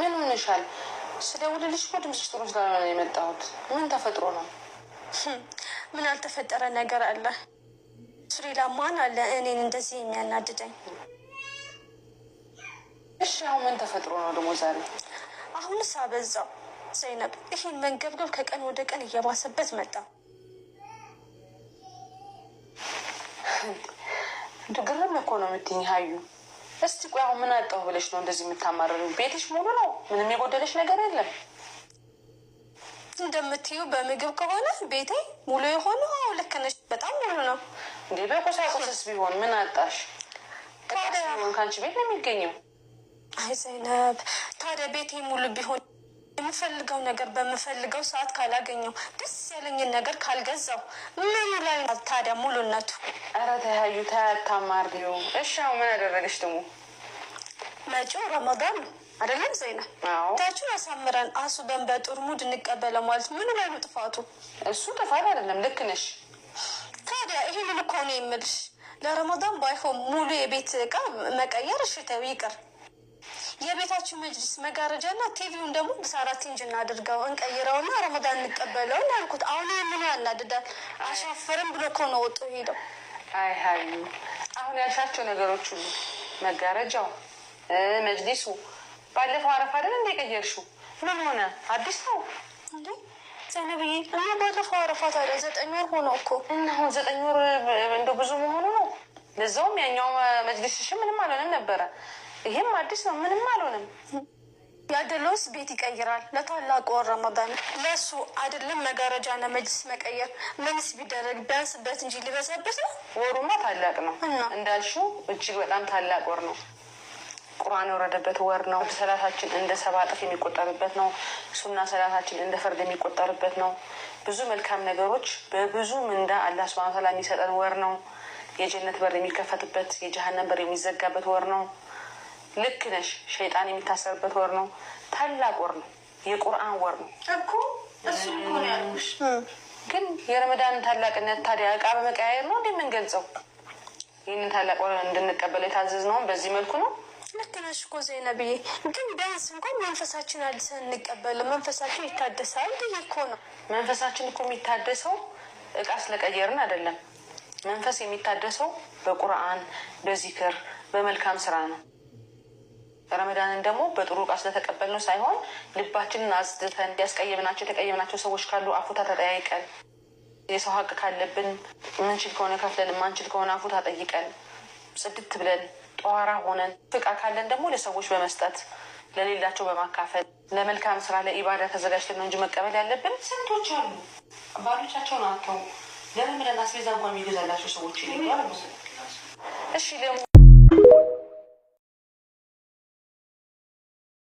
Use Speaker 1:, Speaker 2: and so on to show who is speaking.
Speaker 1: ምን ሆነሻል? ስደውልልሽ እኮ ድምፅሽ ጥሩ ስላልሆነ ነው የመጣሁት። ምን ተፈጥሮ ነው?
Speaker 2: ምን አልተፈጠረ ነገር አለ? ሌላ ማን አለ እኔን እንደዚህ የሚያናድደኝ?
Speaker 1: እሺ አሁን ምን ተፈጥሮ ነው ደግሞ ዛሬ?
Speaker 2: አሁንስ አበዛው ዘይነብ። ይሄን መንገብገብ ከቀን ወደ ቀን እየባሰበት መጣ።
Speaker 1: ግርም እኮ ነው የምትይኝ ሀዩ። እስቲ ቆይ አሁን ምን አጣሁ ብለሽ ነው እንደዚህ የምታማረሩ? ቤትሽ ሙሉ ነው፣ ምንም የጎደለሽ ነገር የለም።
Speaker 2: እንደምትዩ በምግብ ከሆነ ቤቴ ሙሉ የሆነው ልክ ነሽ፣ በጣም ሙሉ ነው።
Speaker 1: እንዴ በቁሳቁስስ ቢሆን ምን አጣሽ? ታዲያ ከአንቺ ቤት ነው የሚገኘው።
Speaker 2: አይ ዘይነብ፣ ታዲያ ቤቴ ሙሉ ቢሆን የምፈልገው ነገር በምፈልገው ሰዓት ካላገኘው፣ ደስ ያለኝን ነገር ካልገዛው ምኑ ላይ ታዲያ ሙሉነቱ?
Speaker 1: ኧረ ተያዩ ታያታማሪው። እሺ አሁን ምን አደረገች ደግሞ?
Speaker 2: መጪው ረመዳን ነው አይደለም ዘይነብ? ታችን አሳምረን አሱበን በጥሩ ሙድ እንቀበለው ማለት ምኑ ላይ ነው ጥፋቱ?
Speaker 1: እሱ ጥፋት አይደለም፣ ልክ ነሽ።
Speaker 2: ታዲያ ይህንን እኮ ነው የምልሽ። ለረመዳን ባይሆን ሙሉ የቤት እቃ መቀየር እሺ ተው ይቅር። የቤታችን መጅሊስ መጋረጃና ቲቪውን ደግሞ በሳራት ኢንጅ እናድርገው እንቀይረውና ረመዳን እንቀበለው ያልኩት። አሁን ምን ያናድዳል? አሻፈርም ብሎ እኮ ነው ወጡ ሄደው።
Speaker 1: አይ ሀዩ፣ አሁን ያልሻቸው ነገሮች ሁሉ መጋረጃው፣ መጅሊሱ ባለፈው አረፋ አይደል እንደ ቀየርሽው? ምን ሆነ? አዲስ ነው
Speaker 2: እንዴ ዘይነብዬ? እና ባለፈው አረፋ ታዲያ 9 ወር ሆነው እኮ።
Speaker 1: እና አሁን 9 ወር እንደው ብዙ መሆኑ ነው። ለዛውም ያኛው መጅሊስሽ ምንም አልሆነም ነበረ። ይሄም አዲስ ነው፣ ምንም አልሆነም።
Speaker 2: ያደለውስ ቤት ይቀይራል ለታላቁ ወር ረመዳን። ለሱ አይደለም መጋረጃና መጅሊስ መቀየር ምንስ ቢደረግ ቢያንስበት እንጂ ሊበዛበት ነው።
Speaker 1: ወሩማ ታላቅ ነው እንዳልሽው፣ እጅግ በጣም ታላቅ ወር ነው። ቁርአን የወረደበት ወር ነው። ሰላታችን እንደ 7 እጥፍ የሚቆጠርበት ነው። ሱና ሰላታችን እንደ ፈርድ የሚቆጠርበት ነው። ብዙ መልካም ነገሮች በብዙ ምንዳ አላህ ሱብሃነሁ ወተዓላ የሚሰጠን ወር ነው። የጀነት በር የሚከፈትበት፣ የጀሃነም በር የሚዘጋበት ወር ነው። ልክ ነሽ። ሸይጣን የሚታሰርበት ወር ነው። ታላቅ ወር ነው። የቁርአን ወር ነው
Speaker 2: እኮ። እሱ እኮ ነው ያልኩሽ።
Speaker 1: ግን የረመዳን ታላቅነት ታዲያ እቃ በመቀያየር ነው እንደምንገልጸው? ይህንን ታላቅ ወር እንድንቀበል የታዘዝነውም በዚህ መልኩ ነው።
Speaker 2: ልክ ነሽ እኮ ዘይነብዬ። ግን ቢያንስ እንኳን መንፈሳችን አድሰን እንቀበል፣ መንፈሳችን ይታደሳል ብዬ እኮ ነው።
Speaker 1: መንፈሳችን እኮ የሚታደሰው እቃ ስለቀየርን አይደለም። መንፈስ የሚታደሰው በቁርአን፣ በዚክር፣ በመልካም ስራ ነው። ረመዳንን ደግሞ በጥሩ እቃ ስለተቀበልነው ሳይሆን ልባችንን አጽድተን ያስቀየምናቸው የተቀየምናቸው ሰዎች ካሉ አፉታ ተጠያይቀን፣ የሰው ሀቅ ካለብን ምንችል ከሆነ ከፍለን፣ ማንችል ከሆነ አፉታ ጠይቀን፣ ጽድት ብለን ጠዋራ ሆነን፣ ፍቃ ካለን ደግሞ ለሰዎች በመስጠት ለሌላቸው በማካፈል ለመልካም ስራ ለኢባዳ ተዘጋጅተን ነው እንጂ መቀበል ያለብን። ስንቶች አሉ ባሎቻቸውን አጥተው ለረመዳን አስቤዛ እንኳን የሚገዛላቸው ሰዎች ይለኛል። እሺ ደግሞ